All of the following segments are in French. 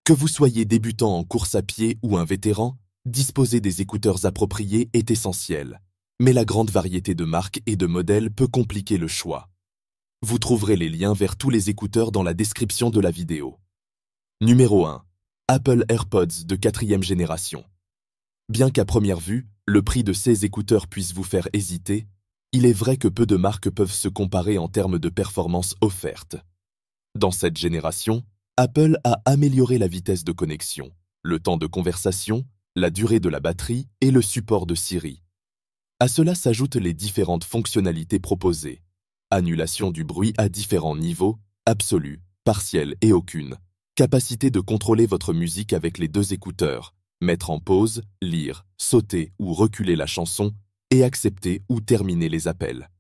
Que vous soyez débutant en course à pied ou un vétéran, disposer des écouteurs appropriés est essentiel. Mais la grande variété de marques et de modèles peut compliquer le choix. Vous trouverez les liens vers tous les écouteurs dans la description de la vidéo. Numéro 1. Apple AirPods de 4e génération. Bien qu'à première vue, le prix de ces écouteurs puisse vous faire hésiter, il est vrai que peu de marques peuvent se comparer en termes de performance offerte. Dans cette génération, Apple a amélioré la vitesse de connexion, le temps de conversation, la durée de la batterie et le support de Siri. À cela s'ajoutent les différentes fonctionnalités proposées. Annulation du bruit à différents niveaux, absolu, partiel et aucune. Capacité de contrôler votre musique avec les deux écouteurs, mettre en pause, lire, sauter ou reculer la chanson et accepter ou terminer les appels.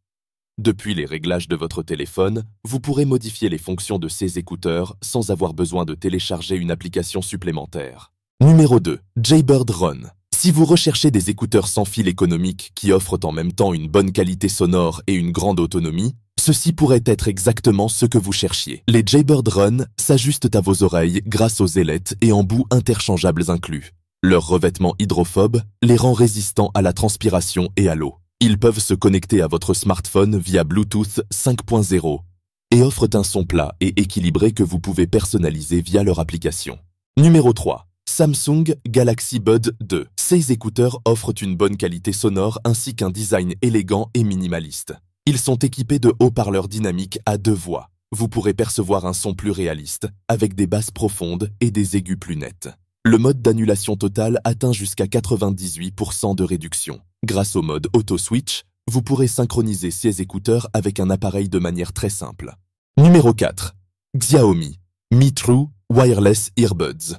Depuis les réglages de votre téléphone, vous pourrez modifier les fonctions de ces écouteurs sans avoir besoin de télécharger une application supplémentaire. Numéro 2. Jaybird Run. Si vous recherchez des écouteurs sans fil économiques qui offrent en même temps une bonne qualité sonore et une grande autonomie, ceci pourrait être exactement ce que vous cherchiez. Les Jaybird Run s'ajustent à vos oreilles grâce aux ailettes et embouts interchangeables inclus. Leur revêtement hydrophobe les rend résistants à la transpiration et à l'eau. Ils peuvent se connecter à votre smartphone via Bluetooth 5.0 et offrent un son plat et équilibré que vous pouvez personnaliser via leur application. Numéro 3. Samsung Galaxy Buds 2. Ces écouteurs offrent une bonne qualité sonore ainsi qu'un design élégant et minimaliste. Ils sont équipés de haut-parleurs dynamiques à 2 voix. Vous pourrez percevoir un son plus réaliste, avec des basses profondes et des aigus plus nets. Le mode d'annulation totale atteint jusqu'à 98% de réduction. Grâce au mode Auto Switch, vous pourrez synchroniser ces écouteurs avec un appareil de manière très simple. Numéro 4. Xiaomi Mi True Wireless Earbuds.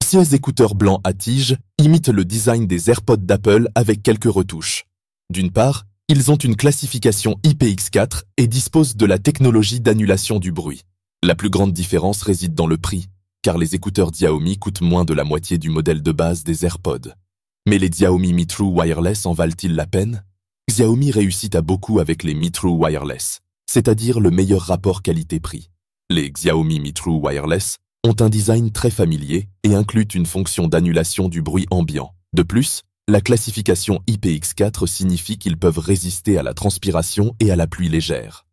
Ces écouteurs blancs à tige imitent le design des AirPods d'Apple avec quelques retouches. D'une part, ils ont une classification IPX4 et disposent de la technologie d'annulation du bruit. La plus grande différence réside dans le prix, car les écouteurs Xiaomi coûtent moins de la moitié du modèle de base des AirPods. Mais les Xiaomi Mi True Wireless en valent-ils la peine? Xiaomi réussit à beaucoup avec les Mi True Wireless, c'est-à-dire le meilleur rapport qualité-prix. Les Xiaomi Mi True Wireless ont un design très familier et incluent une fonction d'annulation du bruit ambiant. De plus, la classification IPX4 signifie qu'ils peuvent résister à la transpiration et à la pluie légère.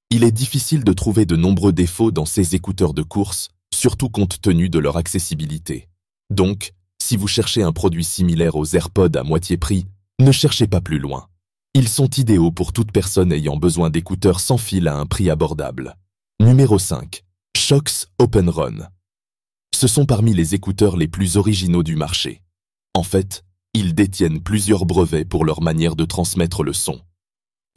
Il est difficile de trouver de nombreux défauts dans ces écouteurs de course, surtout compte tenu de leur accessibilité. Donc, si vous cherchez un produit similaire aux AirPods à moitié prix, ne cherchez pas plus loin. Ils sont idéaux pour toute personne ayant besoin d'écouteurs sans fil à un prix abordable. Numéro 5. Shox Open Run. Ce sont parmi les écouteurs les plus originaux du marché. En fait, ils détiennent plusieurs brevets pour leur manière de transmettre le son.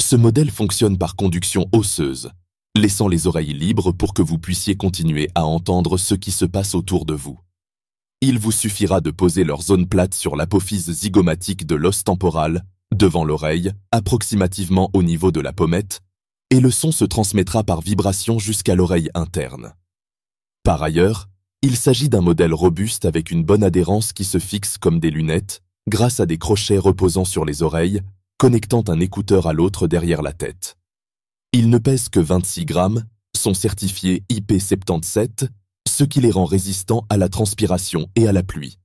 Ce modèle fonctionne par conduction osseuse, laissant les oreilles libres pour que vous puissiez continuer à entendre ce qui se passe autour de vous. Il vous suffira de poser leur zone plate sur l'apophyse zygomatique de l'os temporal, devant l'oreille, approximativement au niveau de la pommette, et le son se transmettra par vibration jusqu'à l'oreille interne. Par ailleurs, il s'agit d'un modèle robuste avec une bonne adhérence qui se fixe comme des lunettes, grâce à des crochets reposant sur les oreilles, connectant un écouteur à l'autre derrière la tête. Ils ne pèsent que 26 grammes, sont certifiés IP77, ce qui les rend résistants à la transpiration et à la pluie.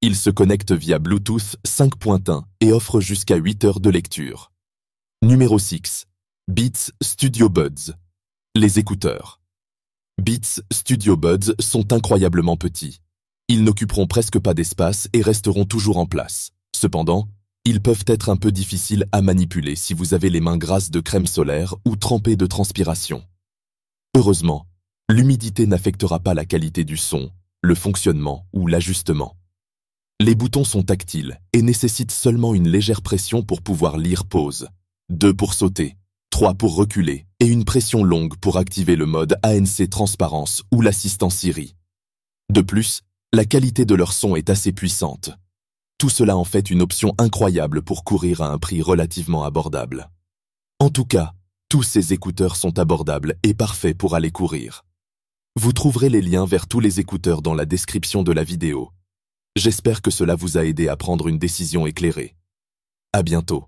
Ils se connectent via Bluetooth 5.1 et offrent jusqu'à 8 heures de lecture. Numéro 6. Beats Studio Buds. Les écouteurs. Beats Studio Buds sont incroyablement petits. Ils n'occuperont presque pas d'espace et resteront toujours en place. Cependant, ils peuvent être un peu difficiles à manipuler si vous avez les mains grasses de crème solaire ou trempées de transpiration. Heureusement, l'humidité n'affectera pas la qualité du son, le fonctionnement ou l'ajustement. Les boutons sont tactiles et nécessitent seulement une légère pression pour pouvoir lire pause, 2 pour sauter, 3 pour reculer et une pression longue pour activer le mode ANC transparence ou l'assistant Siri. De plus, la qualité de leur son est assez puissante. Tout cela en fait une option incroyable pour courir à un prix relativement abordable. En tout cas, tous ces écouteurs sont abordables et parfaits pour aller courir. Vous trouverez les liens vers tous les écouteurs dans la description de la vidéo. J'espère que cela vous a aidé à prendre une décision éclairée. À bientôt.